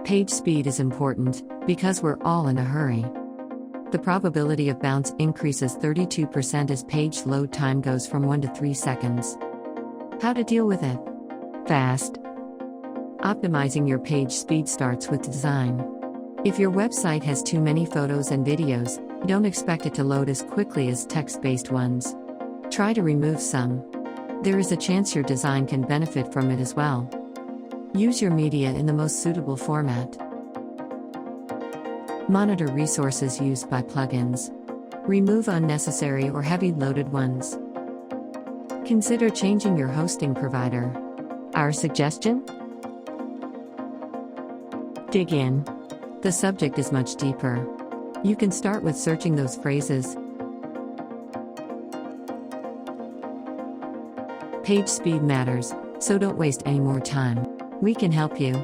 Page speed is important, because we're all in a hurry. The probability of bounce increases 32% as page load time goes from 1 to 3 seconds. How to deal with it? Fast. Optimizing your page speed starts with design. If your website has too many photos and videos, don't expect it to load as quickly as text-based ones. Try to remove some. There is a chance your design can benefit from it as well. Use your media in the most suitable format. Monitor resources used by plugins. Remove unnecessary or heavy loaded ones. Consider changing your hosting provider. Our suggestion? Dig in. The subject is much deeper. You can start with searching those phrases. Page speed matters, so don't waste any more time. We can help you.